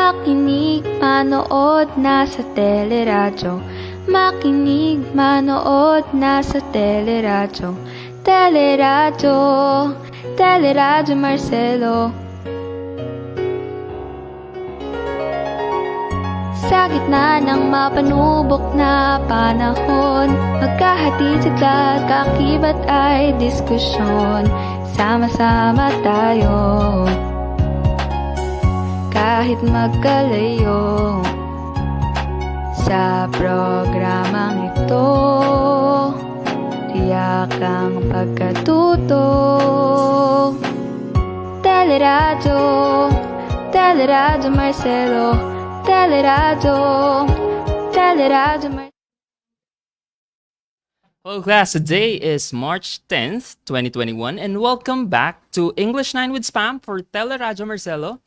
Makinig, manood, nasa teleradyo. Makinig, manood, nasa teleradyo. Teleradyo, Teleradyo Marcelo. Sa gitna ng mapanubok na panahon, magkahatid sa kakibat ay diskusyon. Sama-sama tayo, kahit magkalayo. Sa programang ito, tiyak ang pagkatuto. Teleradyo, Teleradyo Marcelo. Teleradyo, Teleradyo Marcelo. Hello class, today is March 10th, 2021 and welcome back to English 9 with Spam for Teleradyo Marcelo,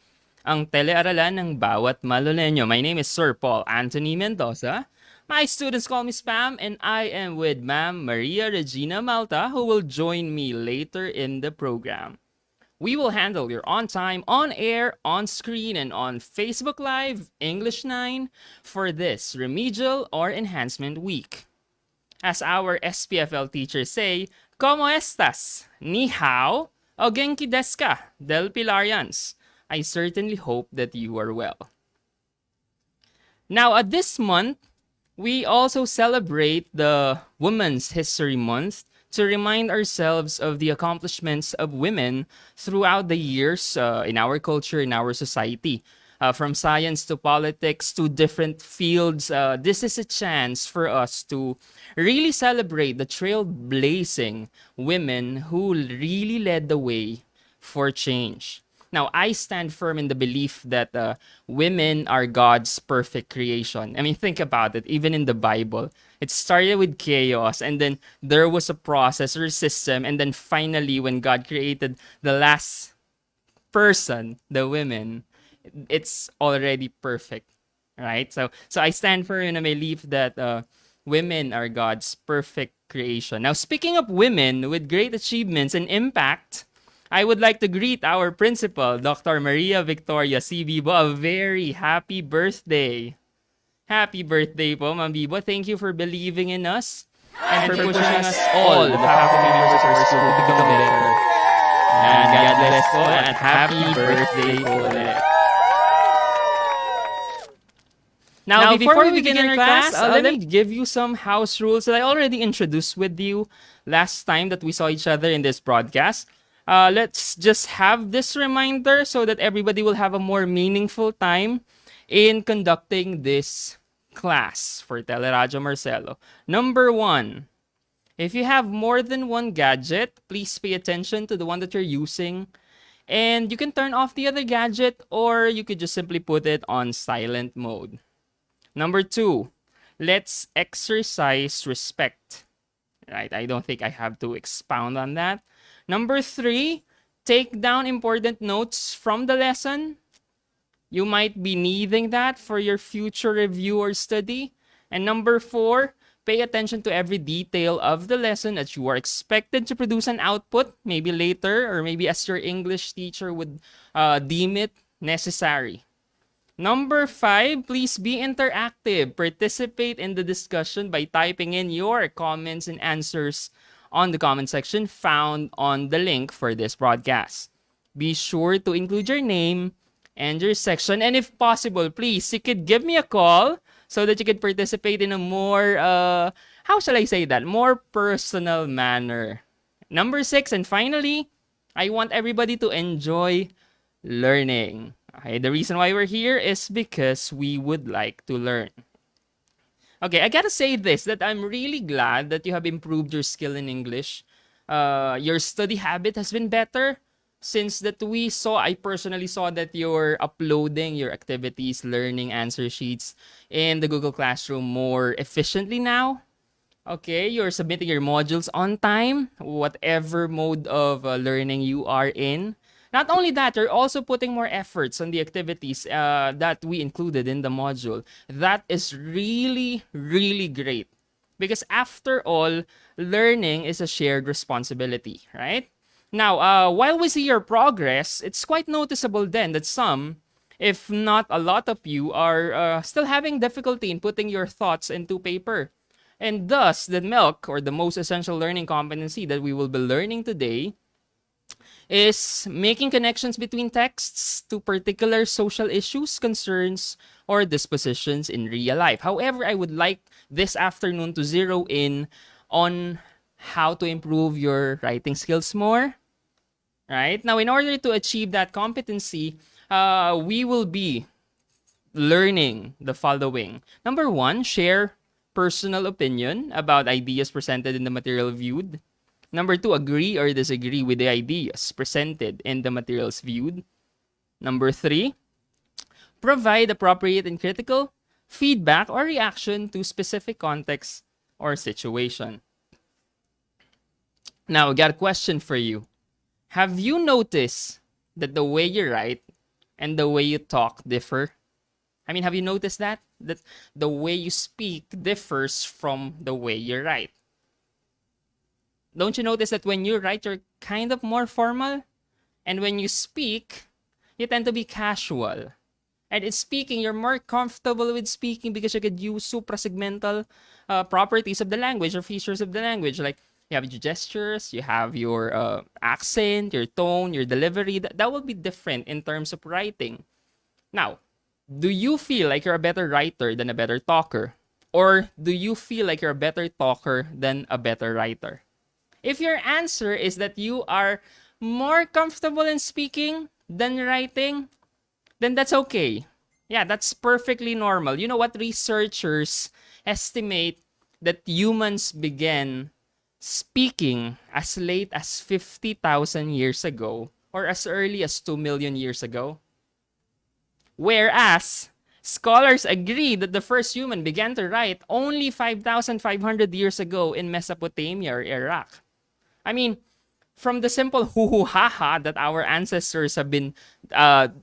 ang telearalan ng bawat Malolenyo. My name is Sir Paul Anthony Mendoza. My students call me Spam and I am with Ma'am Maria Regina Malta who will join me later in the program. We will handle your on-time, on-air, on-screen, and on Facebook Live English 9 for this Remedial or Enhancement Week. As our SPFL teachers say, ¿Cómo estás? Ni hao o genki desu ka? Del Pilarians. I certainly hope that you are well. Now, this month, we also celebrate the Women's History Month to remind ourselves of the accomplishments of women throughout the years in our culture, in our society. From science to politics to different fields, this is a chance for us to really celebrate the trailblazing women who really led the way for change. Now, I stand firm in the belief that women are God's perfect creation. I mean, think about it. Even in the Bible, it started with chaos, and then there was a process or system, and then finally, when God created the last person, the women, it's already perfect, right? So I stand firm in a belief that women are God's perfect creation. Now, speaking of women with great achievements and impact, I would like to greet our principal, Dr. Maria Victoria C. Bibo. A very happy birthday. Happy birthday po, Ma'am Bibo. Thank you for believing in us and for pushing us all, the faculty members of our school, to become better. And God bless po and happy birthday po ulit. Now, before we begin our class, let me give you some house rules that I already introduced with you last time that we saw each other in this broadcast. Let's just have this reminder so that everybody will have a more meaningful time in conducting this class for Teleradyo Marcelo. Number 1, if you have more than one gadget, please pay attention to the one that you're using. And you can turn off the other gadget or you could just simply put it on silent mode. Number 2, let's exercise respect. Right? I don't think I have to expound on that. Number 3, take down important notes from the lesson. You might be needing that for your future review or study. And number 4, pay attention to every detail of the lesson that you are expected to produce an output, maybe later or maybe as your English teacher would deem it necessary. Number 5, please be interactive. Participate in the discussion by typing in your comments and answers on the comment section found on the link for this broadcast. Be sure to include your name and your section. And if possible, please, you could give me a call so that you could participate in a more, how shall I say that, more personal manner. Number 6, and finally, I want everybody to enjoy learning. Okay, the reason why we're here is because we would like to learn. Okay, I gotta say this, that I'm really glad that you have improved your skill in English. Your study habit has been better since that I personally saw that you're uploading your activities, learning answer sheets in the Google Classroom more efficiently now. Okay, you're submitting your modules on time, whatever mode of learning you are in. Not only that, you're also putting more efforts on the activities that we included in the module. That is really, really great. Because after all, learning is a shared responsibility, right? Now, while we see your progress, it's quite noticeable then that some if not a lot of you are still having difficulty in putting your thoughts into paper. And thus, the milk, or the most essential learning competency that we will be learning today, is making connections between texts to particular social issues, concerns, or dispositions in real life. However, I would like this afternoon to zero in on how to improve your writing skills more. Right? Now, in order to achieve that competency, we will be learning the following. Number one, share personal opinion about ideas presented in the material viewed. Number two, agree or disagree with the ideas presented in the materials viewed. Number three, provide appropriate and critical feedback or reaction to specific context or situation. Now, I got a question for you. Have you noticed that the way you write and the way you talk differ? I mean, have you noticed that? That the way you speak differs from the way you write. Don't you notice that when you write, you're kind of more formal? And when you speak, you tend to be casual. And in speaking, you're more comfortable with speaking because you could use suprasegmental properties of the language or features of the language. Like you have your gestures, you have your accent, your tone, your delivery. That will be different in terms of writing. Now, do you feel like you're a better writer than a better talker? Or do you feel like you're a better talker than a better writer? If your answer is that you are more comfortable in speaking than writing, then that's okay. Yeah, that's perfectly normal. You know what? Researchers estimate that humans began speaking as late as 50,000 years ago or as early as 2 million years ago. Whereas, scholars agree that the first human began to write only 5,500 years ago in Mesopotamia or Iraq. I mean, from the simple hoo-hoo-ha-ha that our ancestors have been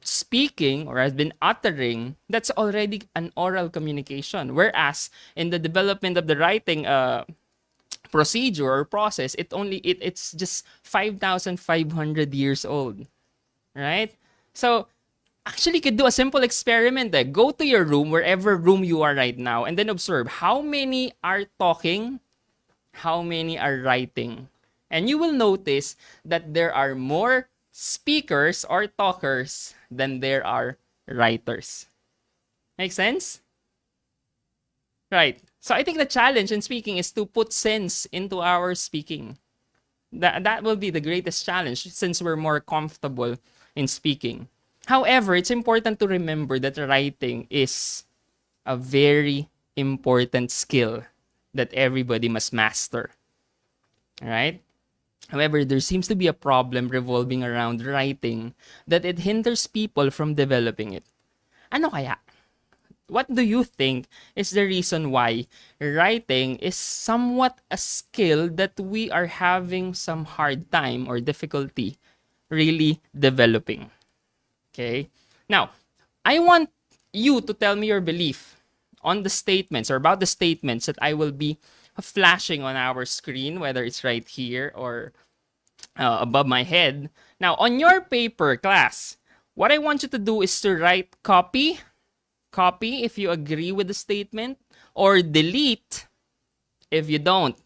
speaking or has been uttering, that's already an oral communication. Whereas, in the development of the writing procedure or process, it's just 5,500 years old. Right? So, actually, you could do a simple experiment. Go to your room, wherever room you are right now, and then observe how many are talking, how many are writing. And you will notice that there are more speakers or talkers than there are writers. Make sense? Right. So I think the challenge in speaking is to put sense into our speaking. That will be the greatest challenge since we're more comfortable in speaking. However, it's important to remember that writing is a very important skill that everybody must master. All right? However, there seems to be a problem revolving around writing that it hinders people from developing it. Ano kaya? What do you think is the reason why writing is somewhat a skill that we are having some hard time or difficulty really developing? Okay? Now, I want you to tell me your belief on the statements or about the statements that I will be flashing on our screen, whether it's right here or above my head. Now, on your paper, class, what I want you to do is to write copy if you agree with the statement, or delete if you don't.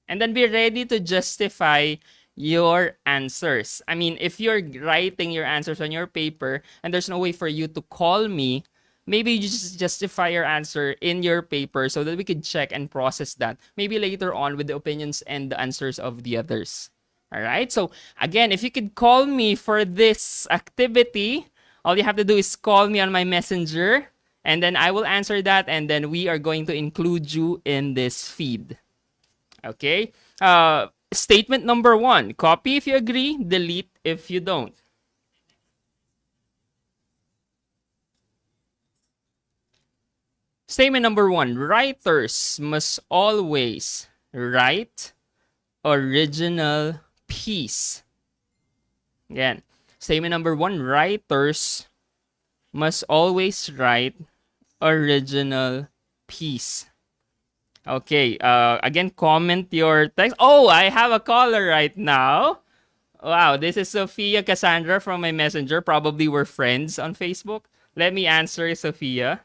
And then be ready to justify your answers. I mean, if you're writing your answers on your paper and there's no way for you to call me, maybe you just justify your answer in your paper so that we could check and process that maybe later on with the opinions and the answers of the others. All right? So, again, if you could call me for this activity, all you have to do is call me on my messenger, and then I will answer that, and then we are going to include you in this feed. Okay? Statement number 1, copy if you agree, delete if you don't. Statement number 1, writers must always write original piece. Again, statement number 1, writers must always write original piece. Okay, again, comment your text. Oh, I have a caller right now. Wow, this is Sophia Cassandra from my messenger. Probably we're friends on Facebook. Let me answer Sophia.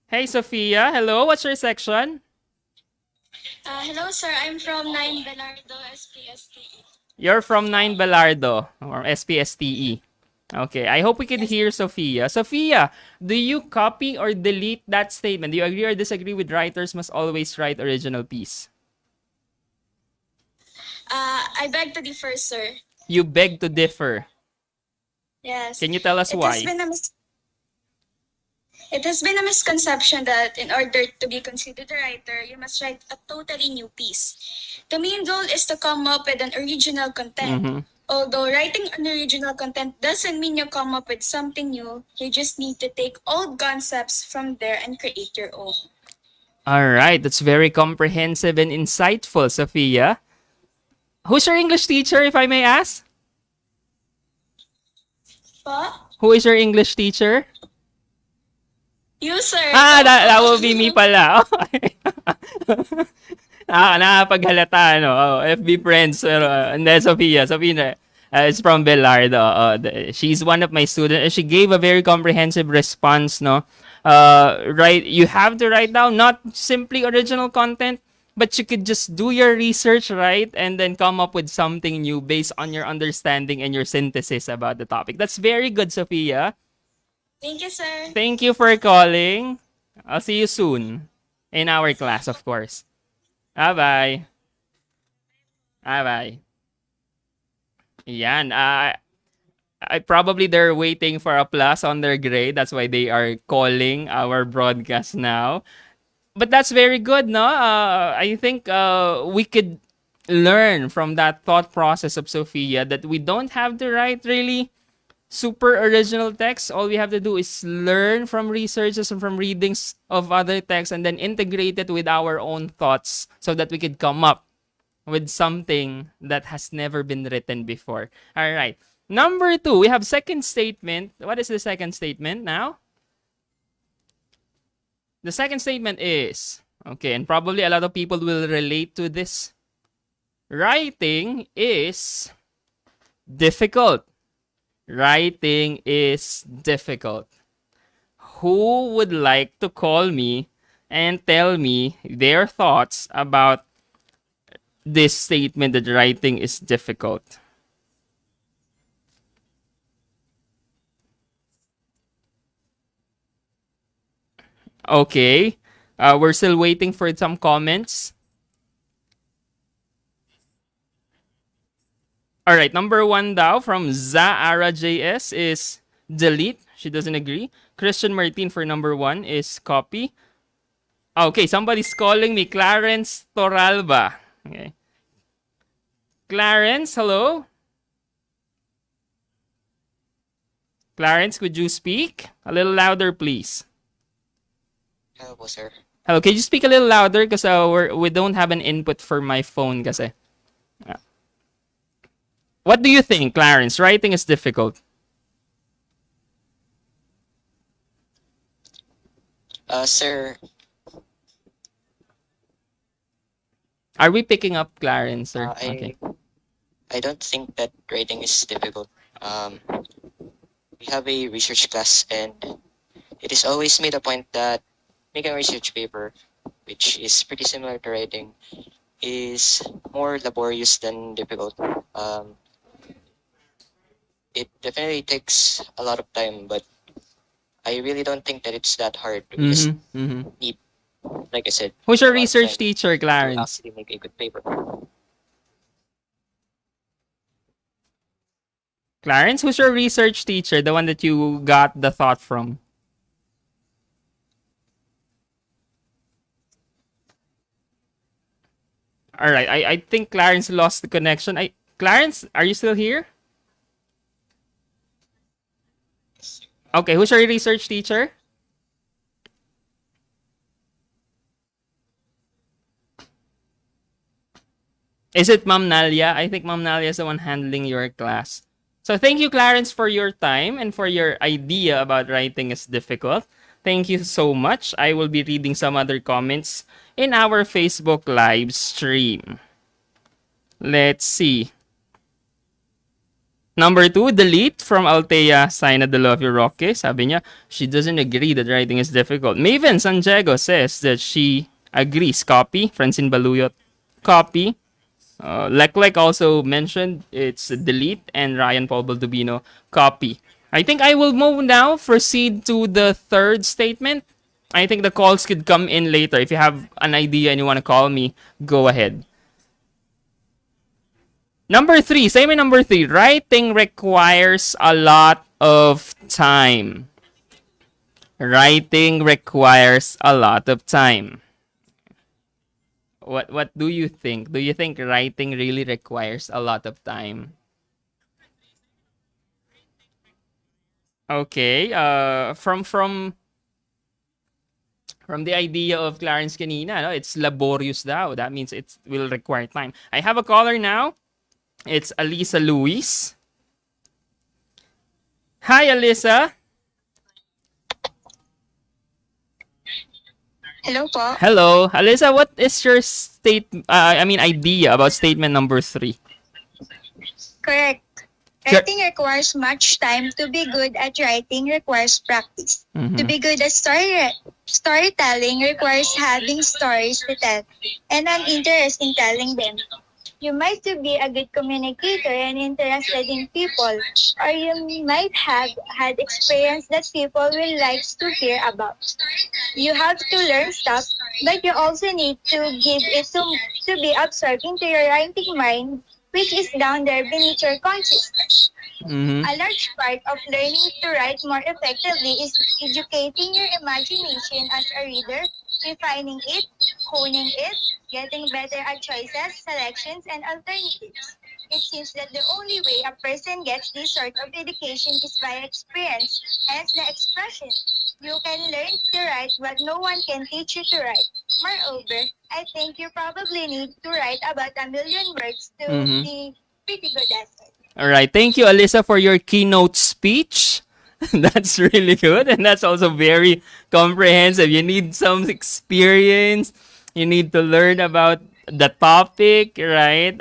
Hey, Sophia. Hello. What's your section? Hello, sir. I'm from 9 Belardo, SPSTE. You're from 9 Belardo or SPSTE. Okay, I hope we could Yes. hear Sophia. Sophia, do you copy or delete that statement? Do you agree or disagree with writers must always write original piece? I beg to differ, sir. You beg to differ. Yes. Can you tell us It has why? been a it has been a misconception that in order to be considered a writer, you must write a totally new piece. The main goal is to come up with an original content. Mm-hmm. Although writing an original content doesn't mean you come up with something new, you just need to take old concepts from there and create your own. All right, that's very comprehensive and insightful, Sophia. Who's your English teacher, if I may ask? Pa? Who is your English teacher? You, sir. That will be me pala. Okay. Nakapaghalata, ano. Oh, FB friends. Pero, hindi, Sophia. Sophia is from Belardo. She's one of my students. She gave a very comprehensive response, no? Right, you have to write down not simply original content, but you could just do your research, right? And then come up with something new based on your understanding and your synthesis about the topic. That's very good, Sophia. Thank you, sir. Thank you for calling. I'll see you soon in our class, of course. Bye-bye. Bye-bye. Yan. I probably they're waiting for a plus on their grade. That's why they are calling our broadcast now. But that's very good, no? I think we could learn from that thought process of Sophia that we don't have to write really super original text. All we have to do is learn from researches and from readings of other texts and then integrate it with our own thoughts so that we could come up with something that has never been written before. All right. Number 2, we have second statement. What is the second statement now? The second statement is, okay, and probably a lot of people will relate to this. Writing is difficult. Writing is difficult. Who would like to call me and tell me their thoughts about this statement that writing is difficult? Okay. We're still waiting for some comments. All right, number 1 daw from Zaara JS is delete. She doesn't agree. Christian Martin for number 1 is copy. Okay, somebody's calling me. Clarence Toralba. Okay. Clarence, hello? Clarence, could you speak? A little louder, please. Hello po, sir. Hello, can you speak a little louder? Because we don't have an input for my phone. Kasi. What do you think, Clarence? Writing is difficult. Sir, Are we picking up Clarence, sir? I don't think that writing is difficult. We have a research class, and it is always made a point that making a research paper, which is pretty similar to writing, is more laborious than difficult. It definitely takes a lot of time, but I really don't think that it's that hard. We just need, like I said, Who's your a lot of research time teacher, to Clarence? actually make a good paper. Clarence, who's your research teacher? The one that you got the thought from? All right, I think Clarence lost the connection. Clarence, are you still here? Okay, who's your research teacher? Is it Ma'am Nalia? I think Ma'am Nalia is the one handling your class. So thank you, Clarence, for your time and for your idea about writing is difficult. Thank you so much. I will be reading some other comments in our Facebook live stream. Let's see. Number two, delete from Altea Saina de Love Roque. Sabi niya, she doesn't agree that writing is difficult. Maven Santiago says that she agrees. Copy. Francine Baluyot, copy. Lek also mentioned it's delete, and Ryan Paul Baldubino, copy. I think I will move now, proceed to the third statement. I think the calls could come in later. If you have an idea and you want to call me, go ahead. Number three, statement number three, writing requires a lot of time. Writing requires a lot of time. What do you think? Do you think writing really requires a lot of time? Okay. From the idea of Clarence kanina, no, it's laborious daw. That means it will require time. I have a caller now. It's Alisa Luis. Hi, Alisa. Hello po. Hello, Alisa. What is your idea about statement number three? Correct. Sure. Writing requires much time. To be good at writing requires practice. To Mhm. be good at storytelling requires having stories to tell and an interest in telling them. You might to be a good communicator and interested in people, or you might have had experience that people will like to hear about. You have to learn stuff, but you also need to give it to be absorbed into your writing mind, which is down there beneath your consciousness. Mhm. A large part of learning to write more effectively is educating your imagination as a reader, refining it, honing it, getting better at choices, selections, and alternatives. It seems that the only way a person gets this sort of education is by experience, hence the expression. You can learn to write, but no one can teach you to write. Moreover, I think you probably need to write about 1,000,000 words to Mhm. be pretty good at it. All right. Thank you, Alyssa, for your keynote speech. That's really good. And that's also very comprehensive. You need some experience. You need to learn about the topic, right?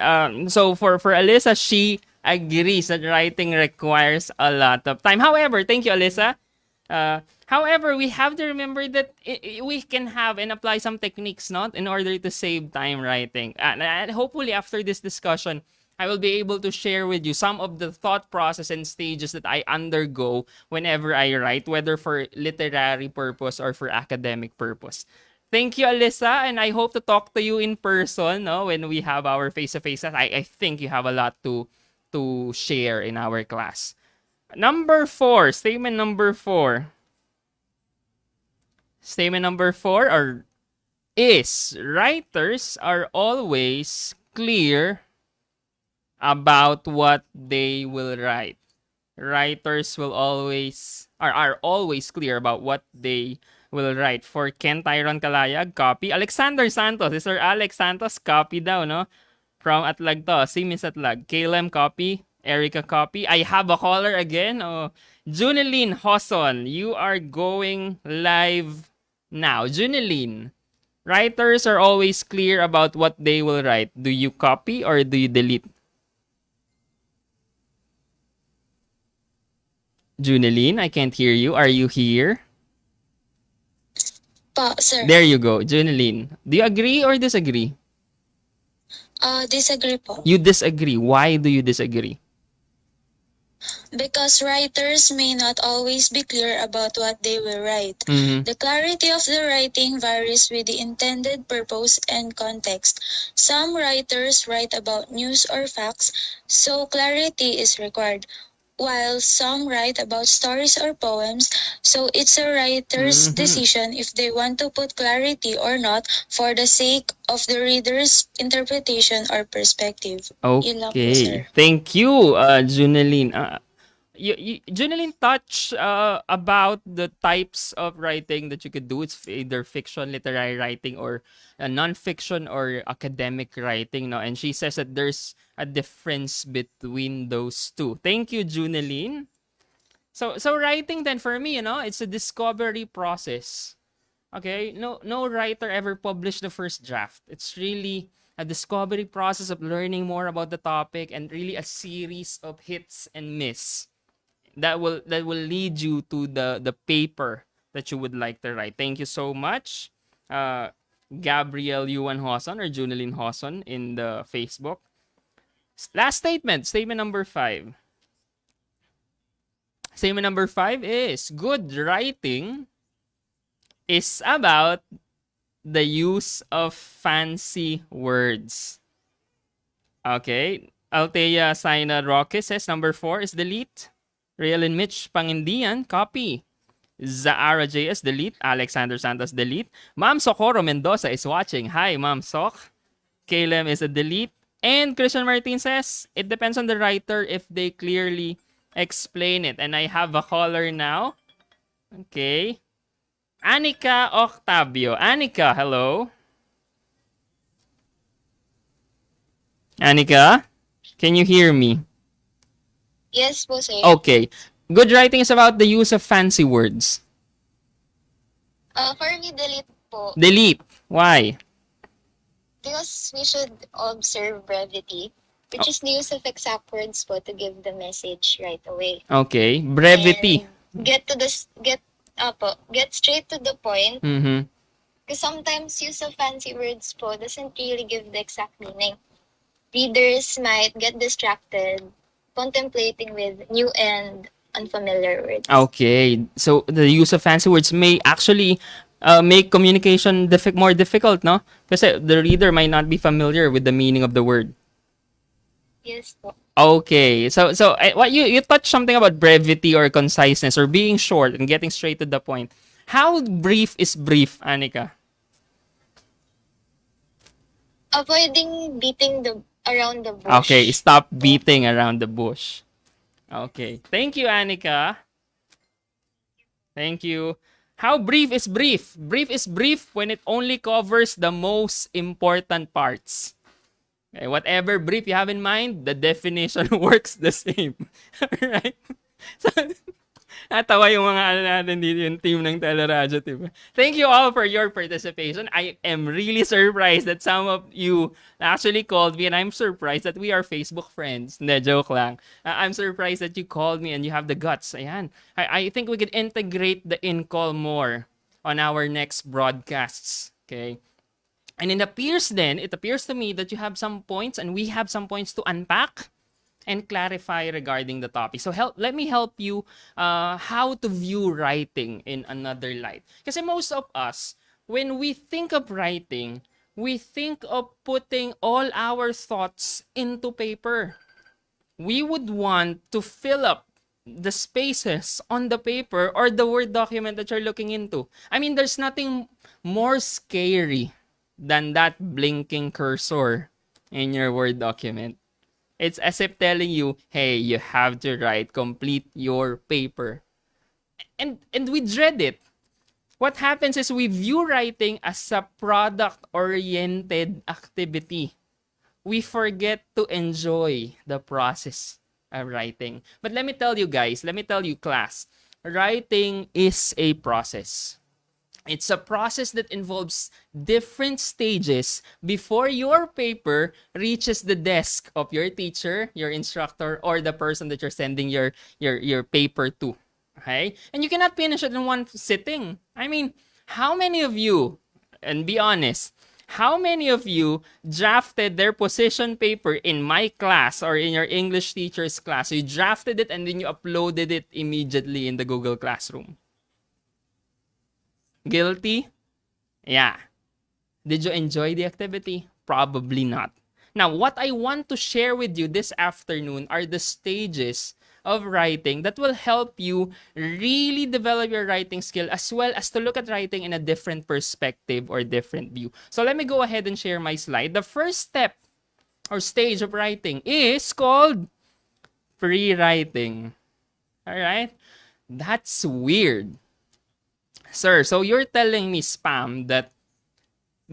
So for Alyssa, she agrees that writing requires a lot of time. However, thank you, Alyssa. However, we have to remember that we can have and apply some techniques, not in order to save time writing. And hopefully, after this discussion, I will be able to share with you some of the thought process and stages that I undergo whenever I write, whether for literary purpose or for academic purpose. Thank you, Alyssa, and I hope to talk to you in person, no, when we have our face-to-face. I think you have a lot to share in our class. Number four, statement number four. Statement number four is writers are always clear about what they will write. Writers will always are always clear about what they will write. For Ken Tyron Kalayag, copy. Alexander Santos, Sir Alex Santos, copy daw, no? From Atlag to, si Miss Atlag. Kalem, copy. Erica, copy. I have a caller again. Oh, Juneline Hoson, you are going live now. Juneline, writers are always clear about what they will write. Do you copy or do you delete? Juneline, I can't hear you. Are you here? Po, sir. There you go, Juneline. Do you agree or disagree? Disagree po. You disagree. Why do you disagree? Because writers may not always be clear about what they will write. Mm-hmm. The clarity of the writing varies with the intended purpose and context. Some writers write about news or facts, so clarity is required, while some write about stories or poems, so it's a writer's Mhm. decision if they want to put clarity or not for the sake of the reader's interpretation or perspective. Yun lang po, Okay. sir. Thank you, Juneline. Juneline touched about the types of writing that you could do. It's either fiction, literary writing, or non-fiction or academic writing. No? And she says that there's a difference between those two. Thank you, Juneline. So writing then for me, it's a discovery process. Okay? No writer ever published the first draft. It's really a a discovery process of learning more about the topic, and really a series of hits and miss that will lead you to the paper that you would like to write. Thank you so much, Gabriel Yuan Hoson or Junelin Hoson in the Facebook. Last statement, statement number 5. Statement number 5 is good writing is about the use of fancy words. Okay. Althea Saina Roque says number 4 is delete. Real and Mitch Pangindian, copy. Zaara JS, delete. Alexander Santos, delete. Ma'am Socorro Mendoza is watching. Hi, Ma'am Soc. Caleb is a delete. And Christian Martin says, it depends on the writer if they clearly explain it. And I have a caller now. Okay. Anika Octavio. Anika, hello. Anika, can you hear me? Yes po, sir. Okay. Good writing is about the use of fancy words. For me, delete po. Delete. Why? Because we should observe brevity, which is the use of exact words po to give the message right away. Okay. Brevity. And get straight to the point. Mm-hmm. Because sometimes use of fancy words po doesn't really give the exact meaning. Readers might get distracted contemplating with new and unfamiliar words. Okay. So the use of fancy words may actually make communication more difficult, no? Kasi the reader might not be familiar with the meaning of the word. Yes po. Okay. So what you touched something about brevity or conciseness or being short and getting straight to the point. How brief is brief, Anika? Avoiding beating around the bush. Okay, stop beating around the bush. Okay. Thank you, Anika. Thank you. How brief is brief? Brief is brief when it only covers the most important parts. Okay, whatever brief you have in mind, the definition works the same. Alright? So, natawa yung mga natin dito, yung team ng Teleradyo, diba? Thank you all for your participation. I am really surprised that some of you actually called me, and I'm surprised that we are Facebook friends. Hindi, joke lang. I'm surprised that you called me and you have the guts. Ayan. I think we could integrate the in-call more on our next broadcasts. Okay? And it appears to me that you have some points and we have some points to unpack and clarify regarding the topic. So let me help you how to view writing in another light. Kasi most of us, when we think of writing, we think of putting all our thoughts into paper. We would want to fill up the spaces on the paper or the Word document that you're looking into. I mean, there's nothing more scary than that blinking cursor in your Word document. It's as if telling you, hey, you have to write, complete your paper. And we dread it. What happens is we view writing as a product-oriented activity. We forget to enjoy the process of writing. But let me tell you guys, class, writing is a process. It's a process that involves different stages before your paper reaches the desk of your teacher, your instructor, or the person that you're sending your paper to. Okay? And you cannot finish it in one sitting. I mean, how many of you, and be honest, how many of you drafted their position paper in my class or in your English teacher's class? So you drafted it and then you uploaded it immediately in the Google Classroom. Guilty? Yeah. Did you enjoy the activity? Probably not. Now, what I want to share with you this afternoon are the stages of writing that will help you really develop your writing skill as well as to look at writing in a different perspective or different view. So let me go ahead and share my slide. The first step or stage of writing is called pre-writing. All right? That's weird. Sir, so you're telling me, Spam, that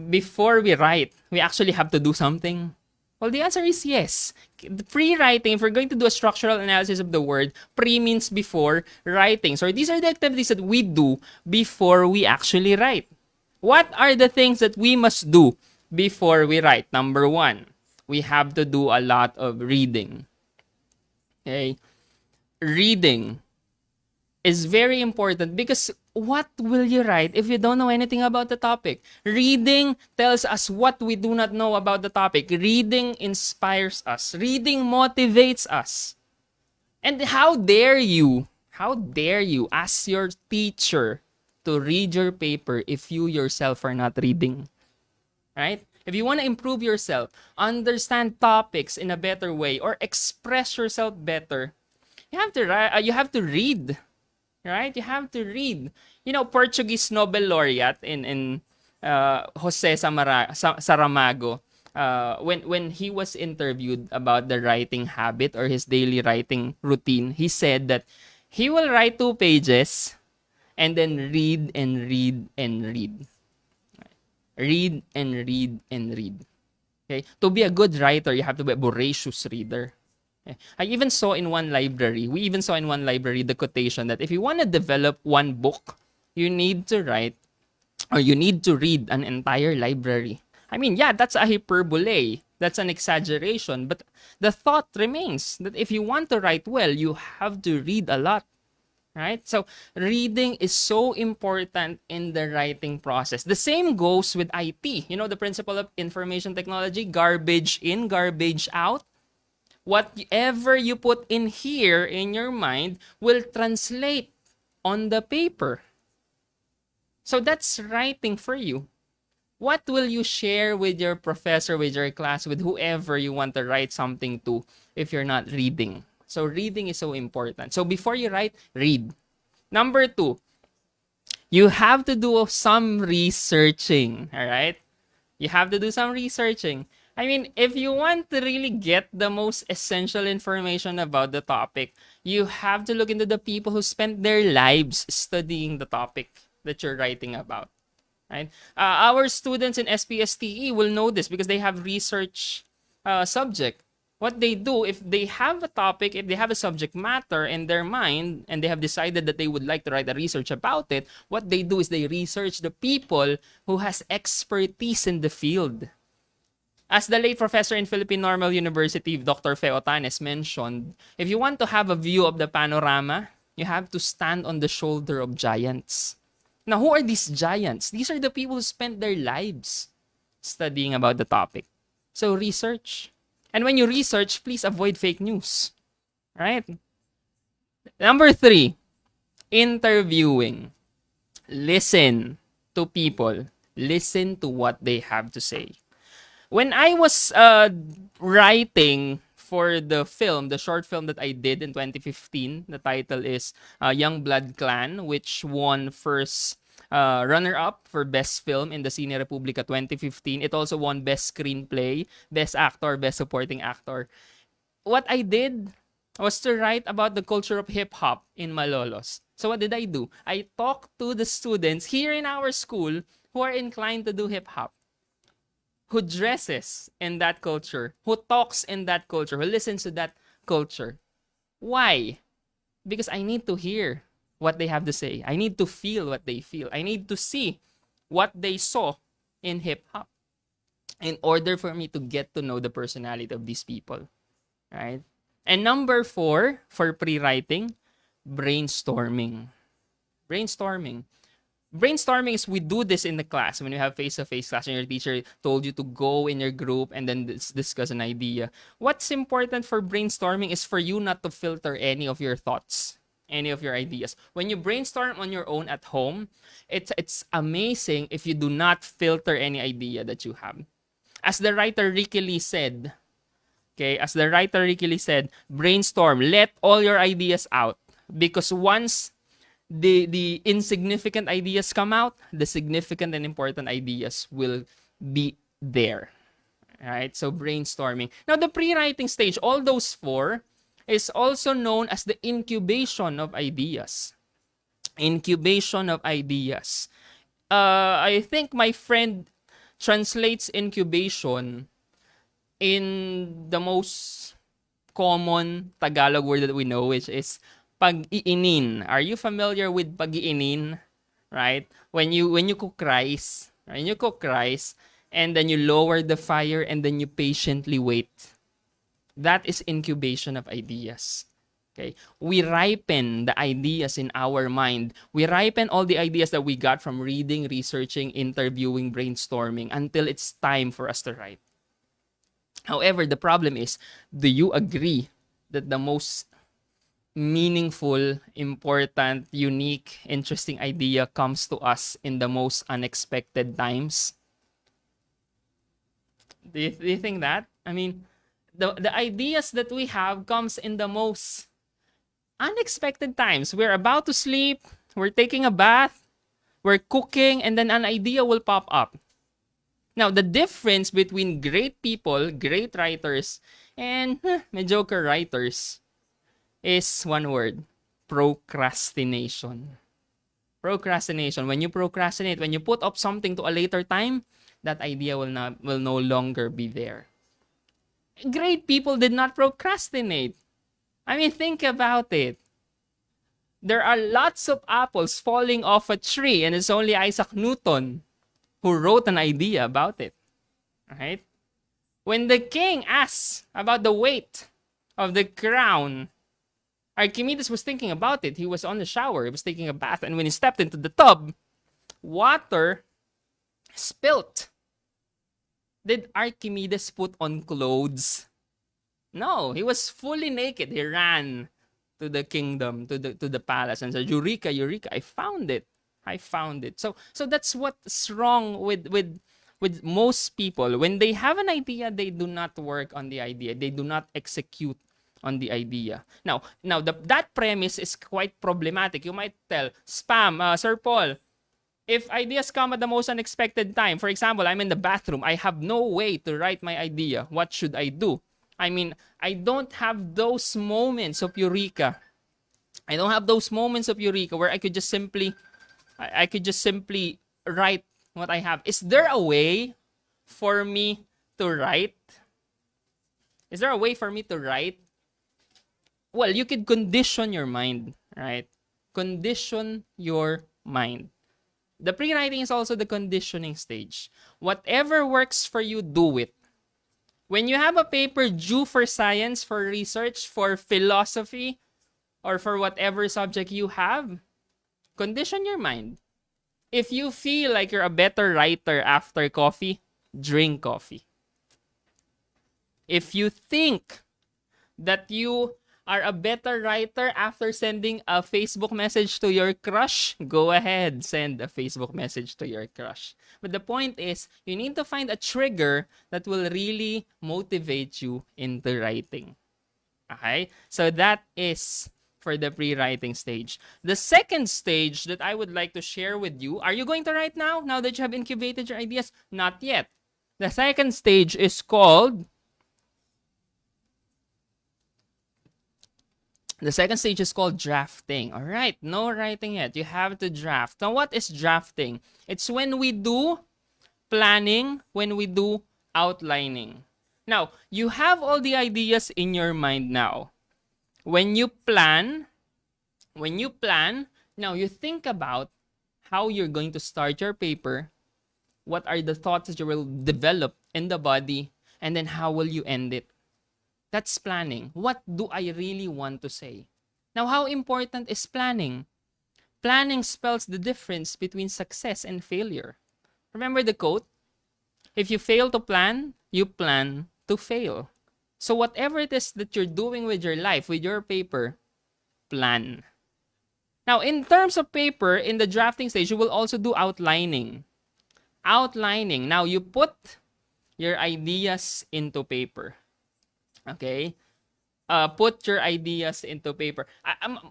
before we write, we actually have to do something? Well, the answer is yes. The pre-writing, if we're going to do a structural analysis of the word, pre means before writing. So these are the activities that we do before we actually write. What are the things that we must do before we write. Number one, we have to do a lot of reading. Okay? Reading is very important because what will you write if you don't know anything about the topic? Reading tells us what we do not know about the topic. Reading inspires us. Reading motivates us. And how dare you ask your teacher to read your paper if you yourself are not reading? Right? If you want to improve yourself, understand topics in a better way, or express yourself better, you have to read. Right? You have to read. You know, Portuguese Nobel laureate in Jose Saramago, when he was interviewed about the writing habit or his daily writing routine, he said that he will write 2 pages and then read and read and read. Read and read and read. Okay? To be a good writer, you have to be a voracious reader. Okay? We even saw in one library the quotation that if you want to develop one book, you need to write or you need to read an entire library. I mean, yeah, that's a hyperbole. That's an exaggeration. But the thought remains that if you want to write well, you have to read a lot. Right? So reading is so important in the writing process. The same goes with IT. You know, the principle of information technology, garbage in, garbage out. Whatever you put in here in your mind will translate on the paper. So that's writing for you. What will you share with your professor, with your class, with whoever you want to write something to if you're not reading? So reading is so important. So before you write, read. Number 2, you have to do some researching, all right? You have to do some researching. I mean, if you want to really get the most essential information about the topic, you have to look into the people who spent their lives studying the topic that you're writing about. Right? Our students in SPSTE will know this because they have research subject. What they do, if they have a topic, if they have a subject matter in their mind, and they have decided that they would like to write a research about it, what they do is they research the people who has expertise in the field. As the late professor in Philippine Normal University, Dr. Fe Otanes mentioned, if you want to have a view of the panorama, you have to stand on the shoulder of giants. Now, who are these giants? These are the people who spent their lives studying about the topic. So research. And when you research, please avoid fake news. Right? Number 3, interviewing. Listen to people. Listen to what they have to say. When I was writing for the film, the short film that I did in 2015, the title is Young Blood Clan, which won first runner-up for Best Film in the Cine Republica 2015. It also won Best Screenplay, Best Actor, Best Supporting Actor. What I did was to write about the culture of hip-hop in Malolos. So what did I do? I talked to the students here in our school who are inclined to do hip-hop, who dresses in that culture, who talks in that culture, who listens to that culture. Why? Because I need to hear what they have to say. I need to feel what they feel. I need to see what they saw in hip-hop in order for me to get to know the personality of these people. Right? And number 4, for pre-writing, brainstorming. Brainstorming. Brainstorming is we do this in the class when you have face-to-face class and your teacher told you to go in your group and then discuss an idea. What's important for brainstorming is for you not to filter any of your thoughts, any of your ideas. When you brainstorm on your own at home, it's amazing if you do not filter any idea that you have. As the writer Ricky Lee said, brainstorm, let all your ideas out, because once the insignificant ideas come out, the significant and important ideas will be there. Right? So brainstorming. Now, the pre-writing stage, all those 4, is also known as the incubation of ideas. Incubation of ideas. I think my friend translates incubation in the most common Tagalog word that we know, which is pag-iinin. Are you familiar with pag-iinin? Right? When you cook rice, and then you lower the fire, and then you patiently wait. That is incubation of ideas. Okay? We ripen the ideas in our mind. We ripen all the ideas that we got from reading, researching, interviewing, brainstorming until it's time for us to write. However, the problem is, do you agree that the most meaningful, important, unique, interesting idea comes to us in the most unexpected times? Do you think that? I mean, the ideas that we have comes in the most unexpected times. We're about to sleep, we're taking a bath, we're cooking, and then an idea will pop up. Now, the difference between great people, great writers, and mediocre writers is one word: procrastination. Procrastination. When you procrastinate, when you put off something to a later time, that idea will no longer be there. Great people did not procrastinate. I mean, think about it. There are lots of apples falling off a tree, and it's only Isaac Newton who wrote an idea about it. Right? When the king asked about the weight of the crown, Archimedes was thinking about it. He was on the shower, he was taking a bath, and when he stepped into the tub, water spilt. Did Archimedes put on clothes? No, he was fully naked. He ran to the kingdom, to the palace, and said, "Eureka, Eureka! I found it! I found it!" So that's what's wrong with most people. When they have an idea, they do not work on the idea. They do not execute on the idea. Now that premise is quite problematic. You might tell, Spam, Sir Paul, if ideas come at the most unexpected time, for example, I'm in the bathroom, I have no way to write my idea. What should I do? I mean, I don't have those moments of eureka. I don't have those moments of eureka where I could just simply write what I have. Is there a way for me to write? Is there a way for me to write? Well, you could condition your mind, right? Condition your mind. The pre-writing is also the conditioning stage. Whatever works for you, do it. When you have a paper due for science, for research, for philosophy, or for whatever subject you have, condition your mind. If you feel like you're a better writer after coffee, drink coffee. If you think that you are a better writer after sending a Facebook message to your crush, go ahead, send a Facebook message to your crush. But the point is, you need to find a trigger that will really motivate you into writing. Okay? So that is for the pre-writing stage. The second stage that I would like to share with you, are you going to write now that you have incubated your ideas? Not yet. The second stage is called drafting. All right, no writing yet. You have to draft. Now, what is drafting? It's when we do planning, when we do outlining. Now, you have all the ideas in your mind now. When you plan, now you think about how you're going to start your paper, what are the thoughts that you will develop in the body, and then how will you end it. That's planning. What do I really want to say? Now, how important is planning? Planning spells the difference between success and failure. Remember the quote? If you fail to plan, you plan to fail. So whatever it is that you're doing with your life, with your paper, plan. Now, in terms of paper, in the drafting stage, you will also do outlining. Outlining. Now, you put your ideas into paper. Okay? Put your ideas into paper.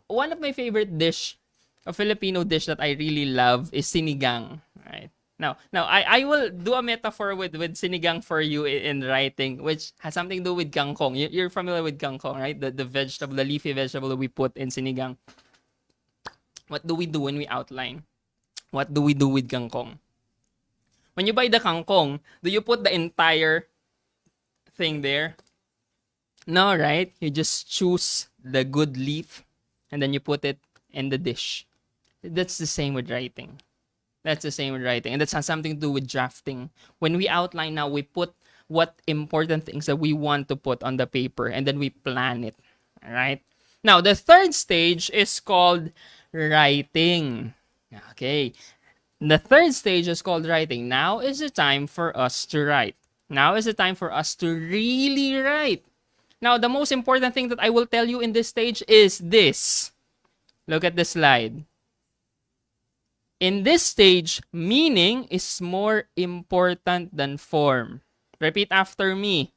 One of my favorite dish, a Filipino dish that I really love, is sinigang. Right? Now I will do a metaphor with sinigang for you in writing, which has something to do with kangkong. You're familiar with kangkong, right? The vegetable, the leafy vegetable that we put in sinigang. What do we do when we outline? What do we do with kangkong? When you buy the kangkong, do you put the entire thing there? No, right? You just choose the good leaf and then you put it in the dish. That's the same with writing. That's the same with writing. And that has something to do with drafting. When we outline now, we put what important things that we want to put on the paper and then we plan it. All right. Now, the third stage is called writing. Okay. The third stage is called writing. Now is the time for us to write. Now is the time for us to really write. Now, the most important thing that I will tell you in this stage is this. Look at the slide. In this stage, meaning is more important than form. Repeat after me.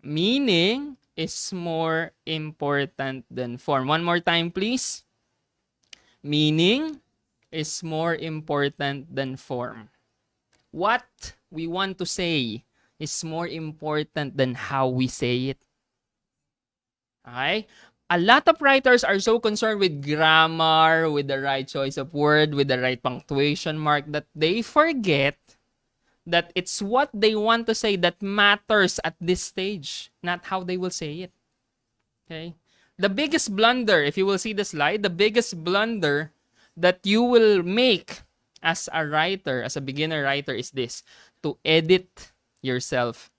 Meaning is more important than form. One more time, please. Meaning is more important than form. What we want to say is more important than how we say it. Okay? A lot of writers are so concerned with grammar, with the right choice of word, with the right punctuation mark, that they forget that it's what they want to say that matters at this stage, not how they will say it. Okay? The biggest blunder, if you will see the slide, the biggest blunder that you will make as a writer, as a beginner writer, is this: to edit yourself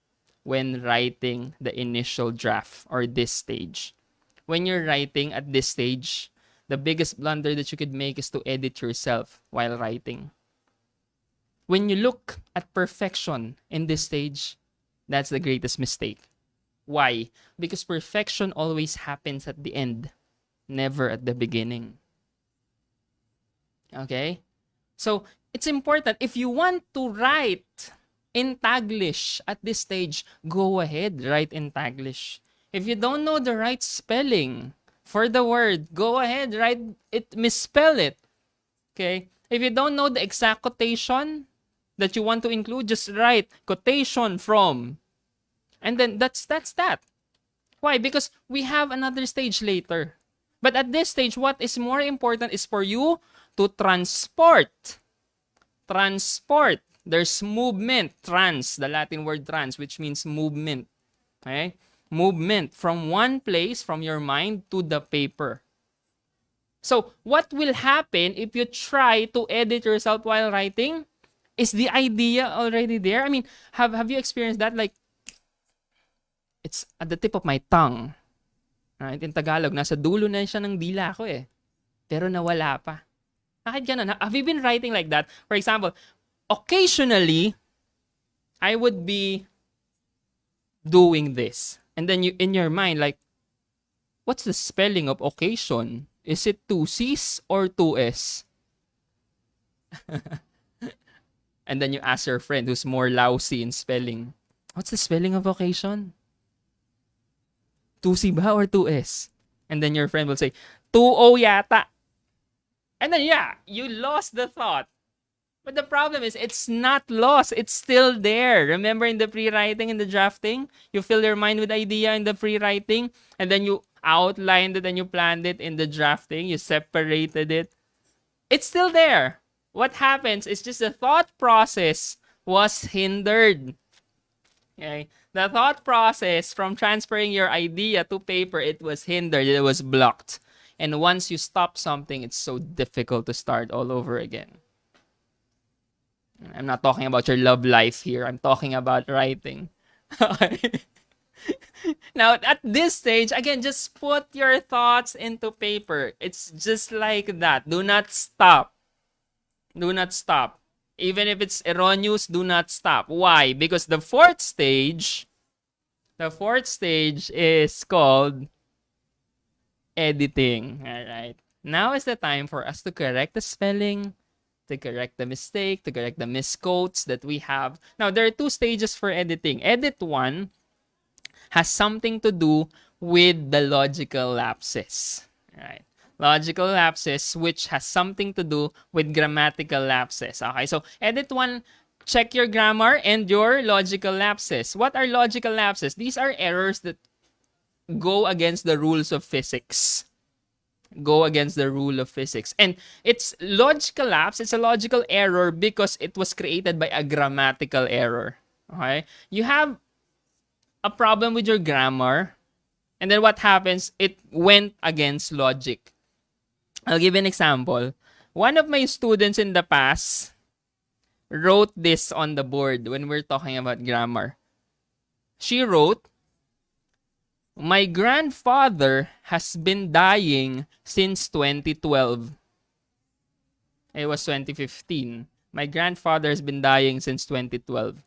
when writing the initial draft or this stage. When you're writing at this stage, the biggest blunder that you could make is to edit yourself while writing. When you look at perfection in this stage, that's the greatest mistake. Why? Because perfection always happens at the end, never at the beginning. Okay? So, it's important. If you want to write in Taglish at this stage, go ahead, write in Taglish. If you don't know the right spelling for the word, go ahead, write it, misspell it. Okay? If you don't know the exact quotation that you want to include, just write quotation from. And then that's that. Why? Because we have another stage later. But at this stage, what is more important is for you to transport. Transport. There's movement. Trans, the Latin word trans, which means movement. Okay? Movement from one place, from your mind, to the paper. So, what will happen if you try to edit yourself while writing? Is the idea already there? I mean, have you experienced that? Like, it's at the tip of my tongue. Right? In Tagalog, nasa dulo na siya ng dila ko eh. Pero nawala pa. Bakit ganun? Have you been writing like that? For example, occasionally, I would be doing this. And then you, in your mind, like, what's the spelling of occasion? Is it 2 C's or 2 S? And then you ask your friend who's more lousy in spelling, what's the spelling of occasion? 2C ba or 2S? And then your friend will say, 2O yata. And then, yeah, you lost the thought. But the problem is, it's not lost. It's still there. Remember in the pre-writing, in the drafting, you fill your mind with idea in the pre-writing, and then you outlined it and you planned it in the drafting. You separated it. It's still there. What happens is just the thought process was hindered. Okay? The thought process from transferring your idea to paper, it was hindered. It was blocked. And once you stop something, it's so difficult to start all over again. I'm not talking about your love life here. I'm talking about writing. Now, at this stage, again, just put your thoughts into paper. It's just like that. Do not stop. Do not stop. Even if it's erroneous, do not stop. Why? Because the fourth stage is called editing. All right. Now is the time for us to correct the spelling, to correct the mistake, to correct the misquotes that we have. Now, there are 2 stages for editing. Edit 1 has something to do with the logical lapses. Right? Logical lapses, which has something to do with grammatical lapses. Okay, so edit 1, check your grammar and your logical lapses. What are logical lapses? These are errors that go against the rules of physics. Go against the rule of physics. And it's logical lapse, it's a logical error because it was created by a grammatical error. Okay? You have a problem with your grammar, and then what happens? It went against logic. I'll give you an example. One of my students in the past wrote this on the board when we're talking about grammar. She wrote, "My grandfather has been dying since 2012." It was 2015. My grandfather has been dying since 2012.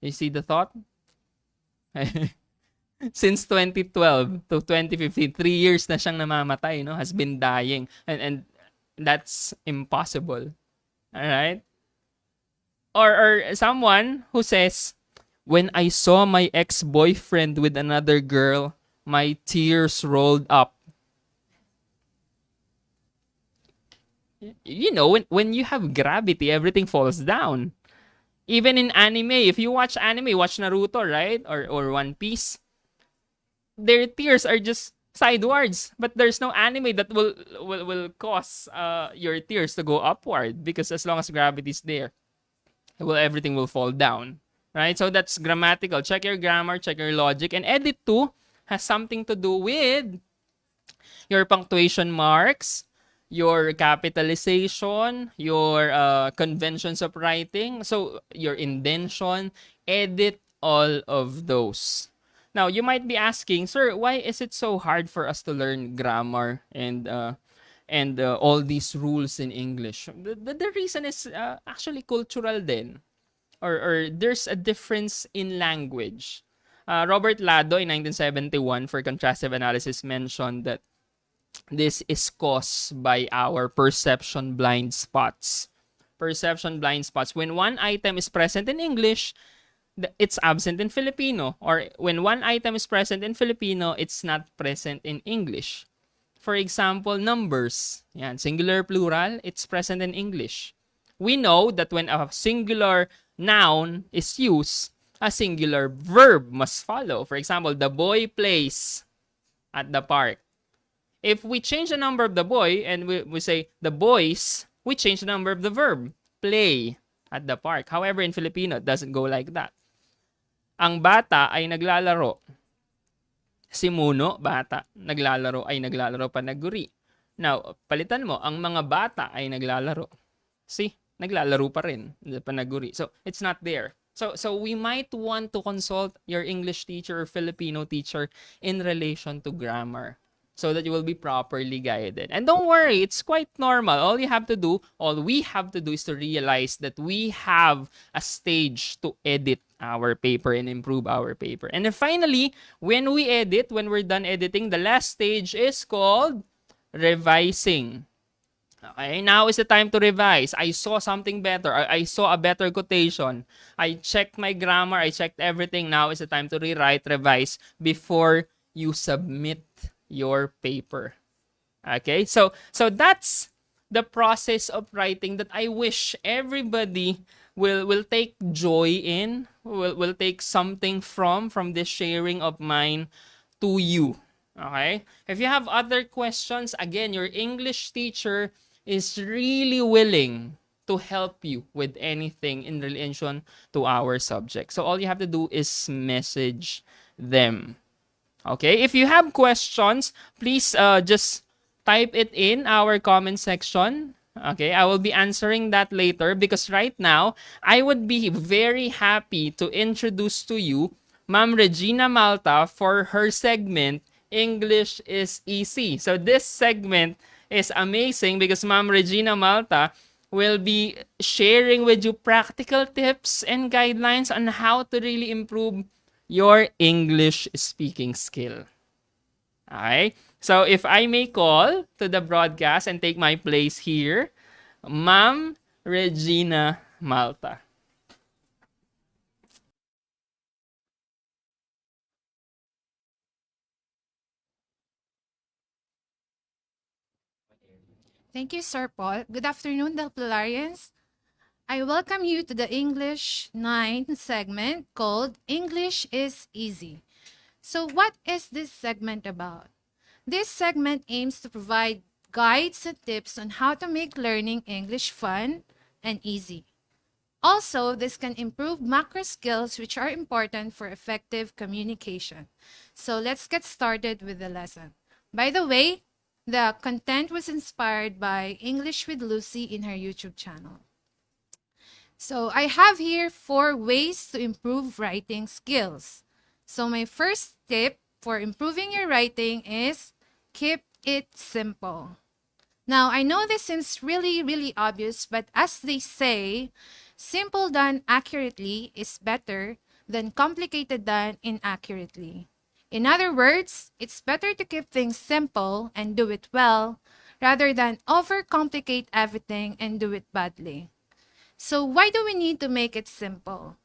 You see the thought? Since 2012 to 2015, 3 years na siyang namamatay, no? Has been dying. And that's impossible. All right? Or someone who says, "When I saw my ex-boyfriend with another girl, my tears rolled up." You know, when you have gravity, everything falls down. Even in anime, if you watch anime, watch Naruto, right? Or One Piece, their tears are just sidewards, but there's no anime that will cause your tears to go upward, because as long as gravity is there, everything will fall down, right? So that's grammatical. Check your grammar, check your logic, and edit too has something to do with your punctuation marks, your capitalization, your conventions of writing, so your indentation. Edit all of those. Now, you might be asking, "Sir, why is it so hard for us to learn grammar and all these rules in English?" The reason is actually cultural then, or there's a difference in language. Robert Lado in 1971 for contrastive analysis mentioned that this is caused by our perception blind spots. Perception blind spots. When one item is present in English, it's absent in Filipino. Or when one item is present in Filipino, it's not present in English. For example, numbers. Yan, singular, plural, it's present in English. We know that when a singular noun is used, a singular verb must follow. For example, the boy plays at the park. If we change the number of the boy and we say the boys, we change the number of the verb, play at the park. However, in Filipino, it doesn't go like that. Ang bata ay naglalaro. Si Muno, bata. Naglalaro ay naglalaro panaguri. Now, palitan mo, ang mga bata ay naglalaro. See, naglalaro pa rin panaguri. So, it's not there. So we might want to consult your English teacher or Filipino teacher in relation to grammar, so that you will be properly guided. And don't worry, it's quite normal. All we have to do is to realize that we have a stage to edit our paper and improve our paper. And then finally, when we're done editing, the last stage is called revising. Okay, now is the time to revise. I saw something better. I saw a better quotation. I checked my grammar. I checked everything. Now is the time to rewrite, revise before you submit your paper. Okay, so that's the process of writing that I wish everybody will take joy in, will take something from this sharing of mine to you. Okay, if you have other questions, again, your English teacher is really willing to help you with anything in relation to our subject. So all you have to do is message them. Okay, if you have questions, please just type it in our comment section. Okay, I will be answering that later, because right now, I would be very happy to introduce to you Ma'am Regina Malta for her segment, English is Easy. So this segment is amazing because Ma'am Regina Malta will be sharing with you practical tips and guidelines on how to really improve your English speaking skill. Okay? So if I may call to the broadcast and take my place here, Ma'am Regina Malta. Thank you, Sir Paul. Good afternoon, Delpilarians. I welcome you to the English 9 segment called English is Easy. So what is this segment about? This segment aims to provide guides and tips on how to make learning English fun and easy. Also, this can improve macro skills which are important for effective communication. So let's get started with the lesson. By the way, The content was inspired by English with Lucy in her YouTube channel. So I have here 4 ways to improve writing skills. So my first tip for improving your writing is keep it simple. Now, I know this seems really obvious, but as they say, simple done accurately is better than complicated done inaccurately. In other words, it's better to keep things simple and do it well rather than overcomplicate everything and do it badly. So why do we need to make it simple?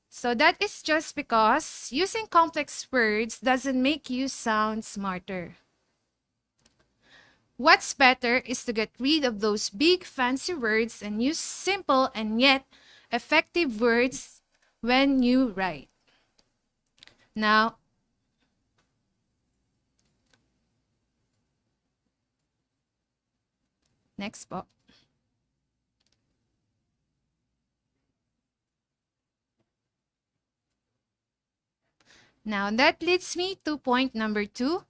So that is just because using complex words doesn't make you sound smarter. What's better is to get rid of those big fancy words and use simple and yet effective words when you write. Now, next po. Now, that leads me to point number 2.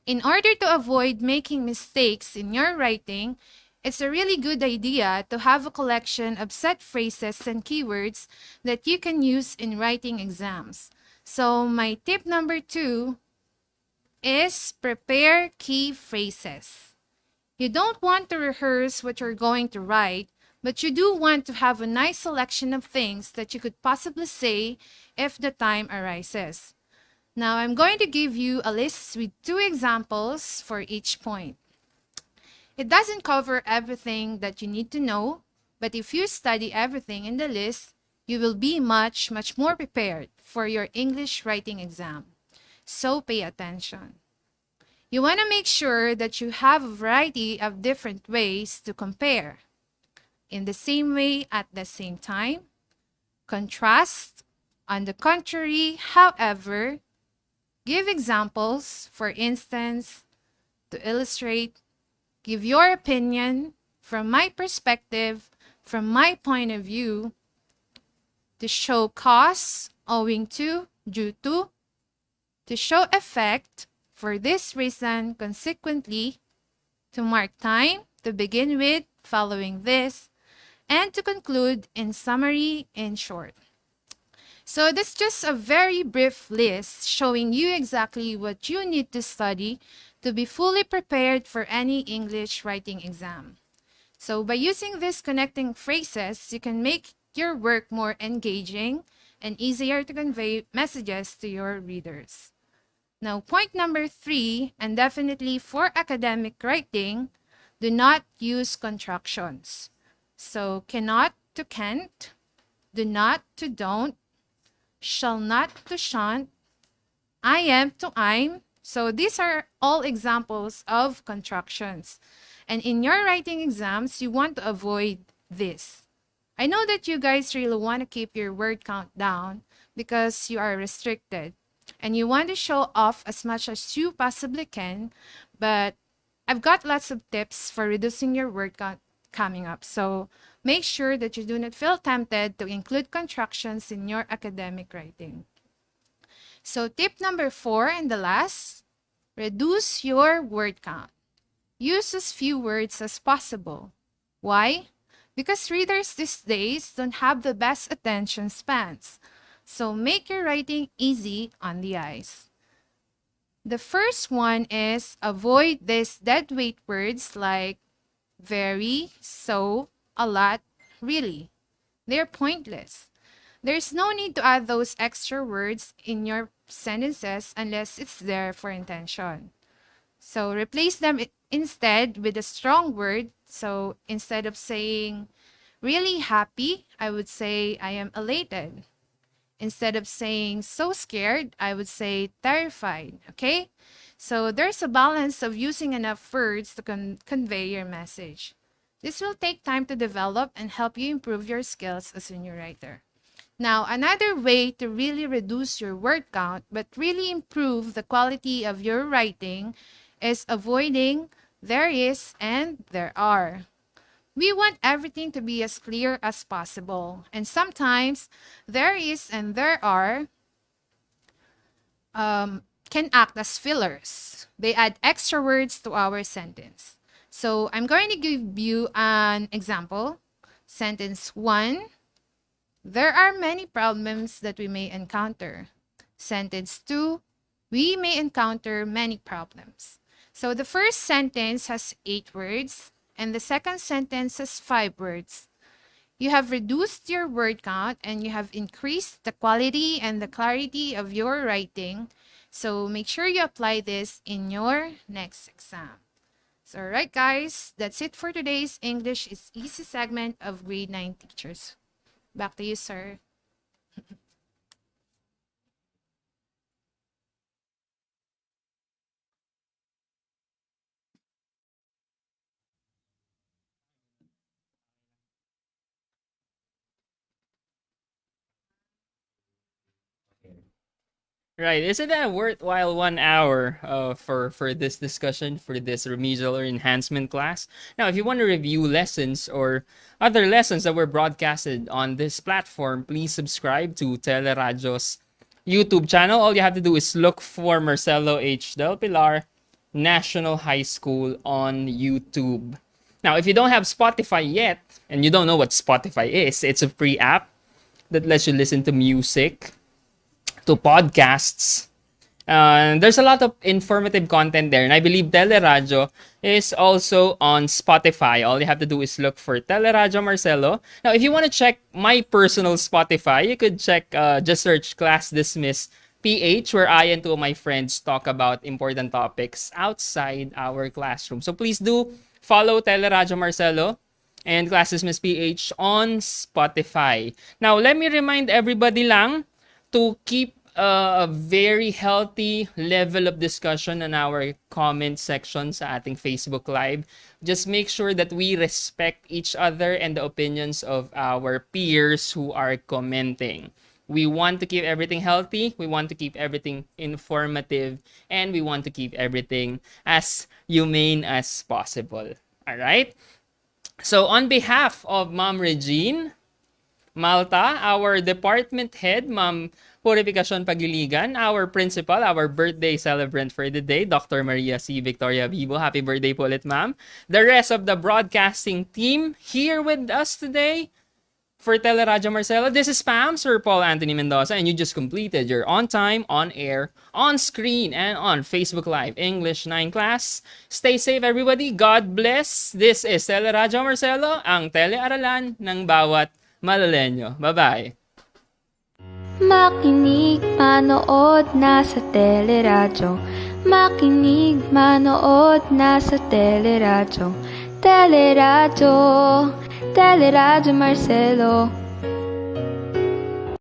In order to avoid making mistakes in your writing, it's a really good idea to have a collection of set phrases and keywords that you can use in writing exams. So my tip number 2 is prepare key phrases. You don't want to rehearse what you're going to write, but you do want to have a nice selection of things that you could possibly say if the time arises. Now, I'm going to give you a list with 2 examples for each point. It doesn't cover everything that you need to know, but if you study everything in the list, you will be much more prepared for your English writing exam. So pay attention. You want to make sure that you have a variety of different ways to compare. In the same way, at the same time. Contrast. On the contrary, however. Give examples, for instance, to illustrate, give your opinion from my perspective, from my point of view, to show cause, owing to, due to show effect, for this reason, consequently, to mark time, to begin with, following this, and to conclude in summary, in short. So that's just a very brief list showing you exactly what you need to study to be fully prepared for any English writing exam. So by using these connecting phrases, you can make your work more engaging and easier to convey messages to your readers. Now, point number 3, and definitely for academic writing, do not use contractions. So cannot to can't, do not to don't, shall not to shan't, I am to I'm. So these are all examples of contractions. And in your writing exams, you want to avoid this. I know that you guys really want to keep your word count down because you are restricted and you want to show off as much as you possibly can, but I've got lots of tips for reducing your word count coming up. So make sure that you do not feel tempted to include contractions in your academic writing. So tip number 4 and the last, reduce your word count. Use as few words as possible. Why? Because readers these days don't have the best attention spans. So make your writing easy on the eyes. The first one is avoid these deadweight words like very, so, a lot, really. They're pointless. There's no need to add those extra words in your sentences unless it's there for intention. So replace them instead with a strong word. So instead of saying really happy, I would say I am elated. Instead of saying so scared, I would say terrified, okay? So there's a balance of using enough words to convey your message. This will take time to develop and help you improve your skills as a new writer. Now, another way to really reduce your word count but really improve the quality of your writing is avoiding there is and there are. We want everything to be as clear as possible. And sometimes there is and there are can act as fillers. They add extra words to our sentence. So I'm going to give you an example. Sentence 1. There are many problems that we may encounter. Sentence 2. We may encounter many problems. So the first sentence has 8 words and the second sentence has 5 words. You have reduced your word count and you have increased the quality and the clarity of your writing. So make sure you apply this in your next exam. So alright guys, that's it for today's English is Easy segment of Grade 9 Teachers. Back to you, sir. Right. Isn't that a worthwhile 1 hour for this discussion, for this remedial or enhancement class? Now, if you want to review lessons or other lessons that were broadcasted on this platform, please subscribe to Teleradyo's YouTube channel. All you have to do is look for Marcelo H. Del Pilar National High School on YouTube. Now, if you don't have Spotify yet, and you don't know what Spotify is, it's a free app that lets you listen to music, to podcasts. There's a lot of informative content there. And I believe Teleradyo is also on Spotify. All you have to do is look for Teleradyo Marcelo. Now, if you want to check my personal Spotify, you could check, just search Class Dismiss PH, where I and two of my friends talk about important topics outside our classroom. So please do follow Teleradyo Marcelo and Class Dismiss PH on Spotify. Now, let me remind everybody lang to keep a very healthy level of discussion in our comment section sa ating Facebook Live. Just make sure that we respect each other and the opinions of our peers who are commenting. We want to keep everything healthy, we want to keep everything informative, and we want to keep everything as humane as possible. All right? So on behalf of Ma'am Regine Malta, our department head, Ma'am Purificacion Pagiligan, our principal, our birthday celebrant for the day, Dr. Maria C. Victoria Vivo. Happy birthday po ulit, ma'am. The rest of the broadcasting team here with us today for Teleradyo Marcelo. This is Pam, Sir Paul Anthony Mendoza, and you just completed your on time, on air, on screen, and on Facebook Live English 9 class. Stay safe, everybody. God bless. This is Teleradyo Marcelo, ang telearalan ng bawat Malalenyo. Bye-bye. Makinig, manood, nasa teleradyo. Makinig, manood, nasa teleradyo. Teleradyo, Teleradyo Marcelo.